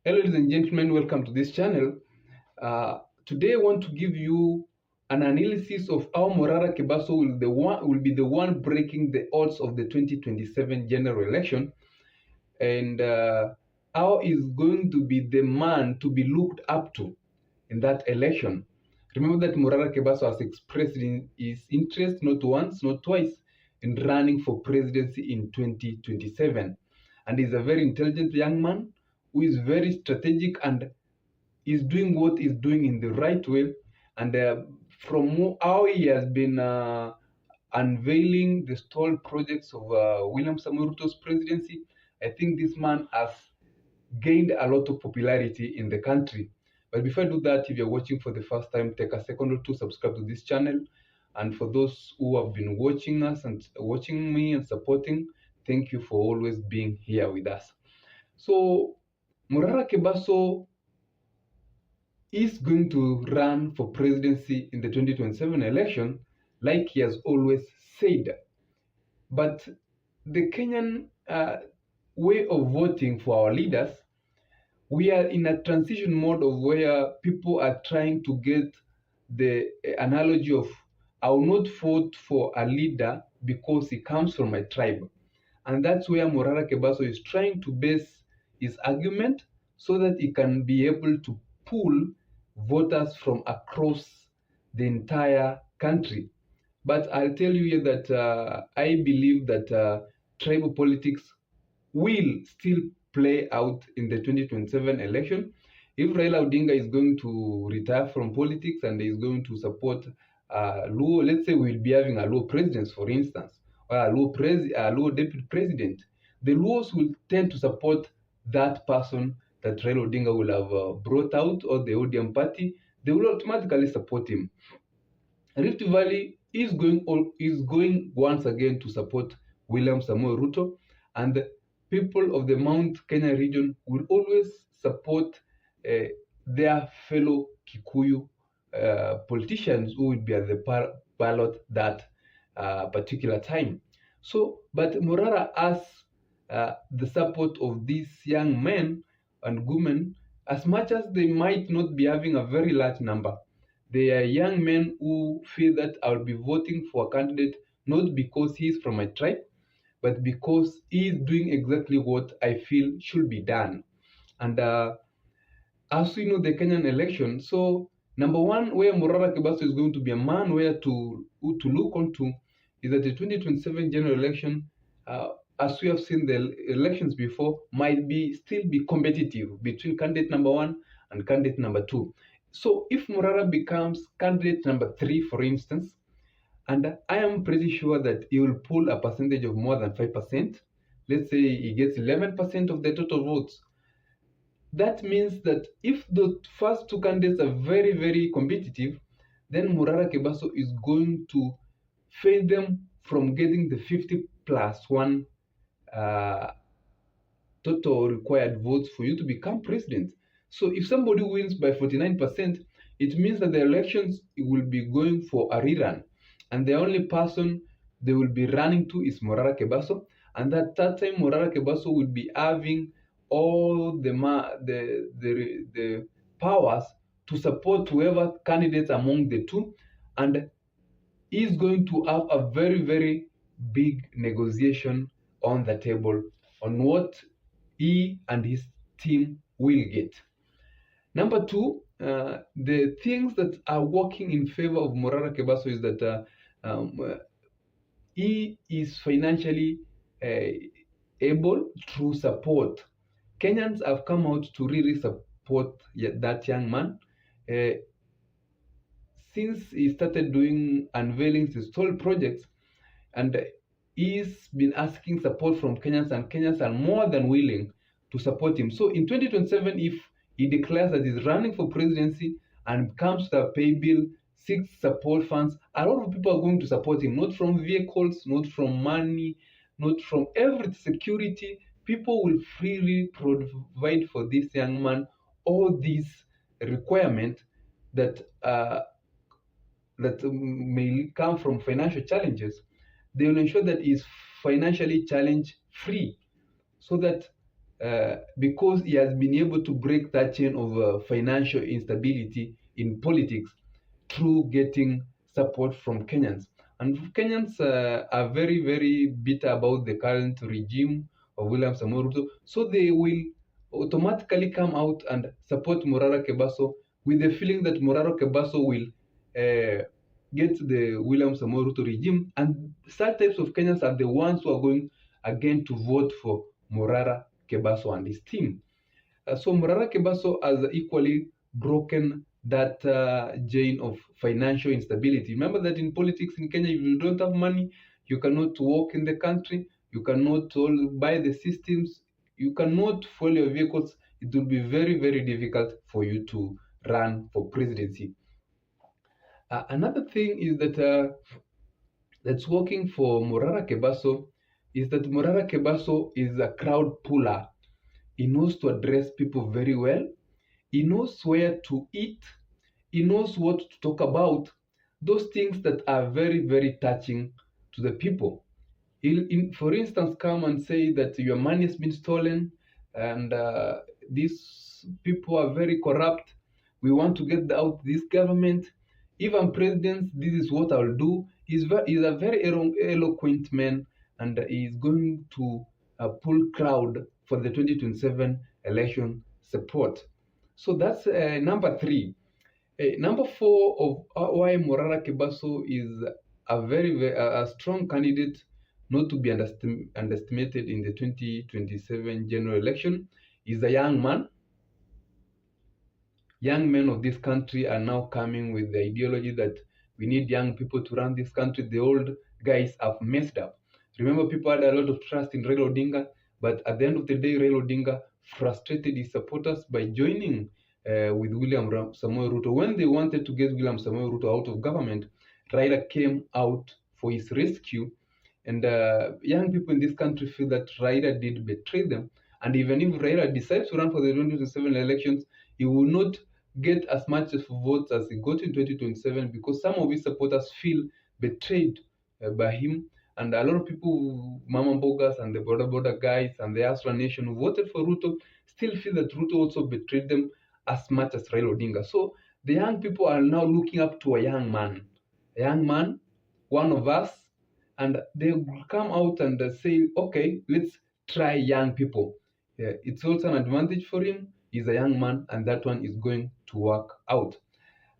Hello, ladies and gentlemen, welcome to this channel. Today, I want to give you an analysis of how Morara Kebaso will be the one breaking the odds of the 2027 general election, and how is going to be the man to be looked up to in that election. Remember that Morara Kebaso has expressed his interest not once, not twice, in running for presidency in 2027, and he's a very intelligent young man who is very strategic and is doing what he's doing in the right way. And from how he has been unveiling the stalled projects of William Samuel Ruto's presidency, I think this man has gained a lot of popularity in the country. But before I do that, if you're watching for the first time, take a second or two, subscribe to this channel. And for those who have been watching us and watching me and supporting, thank you for always being here with us. So, Morara Kebaso is going to run for presidency in the 2027 election, like he has always said. But the Kenyan way of voting for our leaders, we are in a transition mode of where people are trying to get the analogy of I will not vote for a leader because he comes from my tribe. And that's where Morara Kebaso is trying to base his argument so that he can be able to pull voters from across the entire country. But I'll tell you here that I believe that tribal politics will still play out in the 2027 election. If Raila Odinga is going to retire from politics and is going to support Luo, let's say we'll be having a Luo president, for instance, or a Luo deputy president, the Luos will tend to support that person that Raila Odinga will have brought out, or the ODM party. They will automatically support him. Rift Valley is going once again to support William Samuel Ruto, and the people of the Mount Kenya region will always support their fellow Kikuyu politicians who will be at the ballot that particular time. So, but Morara has the support of these young men and women, as much as they might not be having a very large number. They are young men who feel that I'll be voting for a candidate not because he's from my tribe, but because he's doing exactly what I feel should be done. And as we know, the Kenyan election, so number one, where Morara Kebaso is going to be a man where to look onto is that the 2027 general election, as we have seen the elections before, might be still be competitive between candidate number one and candidate number two. So if Morara becomes candidate number three, for instance, and I am pretty sure that he will pull a percentage of more than 5%, let's say he gets 11% of the total votes. That means that if the first two candidates are very, very competitive, then Morara Kebaso is going to fail them from getting the 50 plus 1 total required votes for you to become president. So if somebody wins by 49%, it means that the elections will be going for a rerun. And the only person they will be running to is Morara Kebaso. And at that time, Morara Kebaso will be having all the powers to support whoever candidates among the two. And is going to have a very, very big negotiation on the table on what he and his team will get. Number two, the things that are working in favor of Morara Kebaso is that he is financially able to support. Kenyans have come out to really support that young man. Since he started doing unveiling his stalled projects, and he's been asking support from Kenyans, and Kenyans are more than willing to support him. So in 2027, if he declares that he's running for presidency and comes to the pay bill, seeks support funds, a lot of people are going to support him, not from vehicles, not from money, not from every security. People will freely provide for this young man all these requirements that may come from financial challenges. They will ensure that he is financially challenge free, so that because he has been able to break that chain of financial instability in politics through getting support from Kenyans. And Kenyans are very, very bitter about the current regime of William Samoei Ruto, so they will automatically come out and support Morara Kebaso with the feeling that Morara Kebaso will get the William Samoei Ruto regime, and such types of Kenyans are the ones who are going again to vote for Morara Kebaso and his team. So Morara Kebaso has equally broken that chain of financial instability. Remember that in politics in Kenya, if you don't have money, you cannot walk in the country, you cannot buy the systems, you cannot fuel your vehicles. It will be very, very difficult for you to run for presidency. Another thing is that that's working for Morara Kebaso is that Morara Kebaso is a crowd puller. He knows to address people very well. He knows where to eat. He knows what to talk about. Those things that are very, very touching to the people. He'll, for instance, come and say that your money has been stolen and these people are very corrupt. We want to get out this government. If I'm president, this is what I'll do. He's a very eloquent man, and he's going to pull crowd for the 2027 election support. So that's number 3. Number 4 of why Morara Kebaso is a a strong candidate not to be underestimated in the 2027 general election is a young man. Young men of this country are now coming with the ideology that we need young people to run this country. The old guys have messed up. Remember, people had a lot of trust in Raila Odinga, but at the end of the day, Raila Odinga frustrated his supporters by joining with William Samoei Ruto. When they wanted to get William Samoei Ruto out of government, Raila came out for his rescue. And young people in this country feel that Raila did betray them. And even if Raila decides to run for the 2027 elections, he will not get as much votes as he got in 2027 because some of his supporters feel betrayed by him. And a lot of people, Mama Bogas and the border guys and the Astra Nation who voted for Ruto still feel that Ruto also betrayed them as much as Raila Odinga. So the young people are now looking up to a young man, one of us, and they will come out and say, okay, let's try young people. It's also an advantage for him. He's a young man, and that one is going to work out.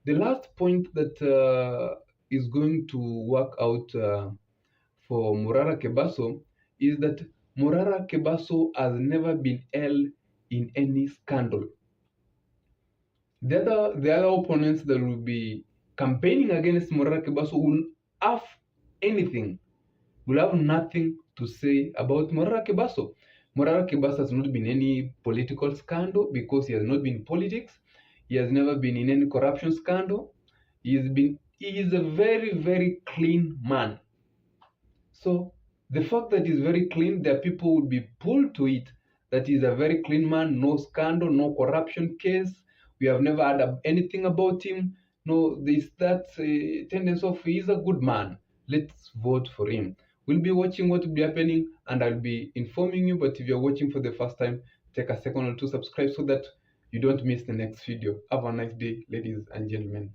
The last point that is going to work out for Morara Kebaso is that Morara Kebaso has never been held in any scandal. The other opponents that will be campaigning against Morara Kebaso will have anything, will have nothing to say about Morara Kebaso. Morara Kebaso has not been any political scandal because he has not been in politics. He has never been in any corruption scandal. He is a very, very clean man. So the fact that he's very clean, there people would be pulled to it that he's a very clean man, no scandal, no corruption case. We have never heard anything about him. No, there's that tendency of he's a good man. Let's vote for him. We'll be watching what will be happening and I'll be informing you. But if you're watching for the first time, take a second or two, subscribe so that you don't miss the next video. Have a nice day, ladies and gentlemen.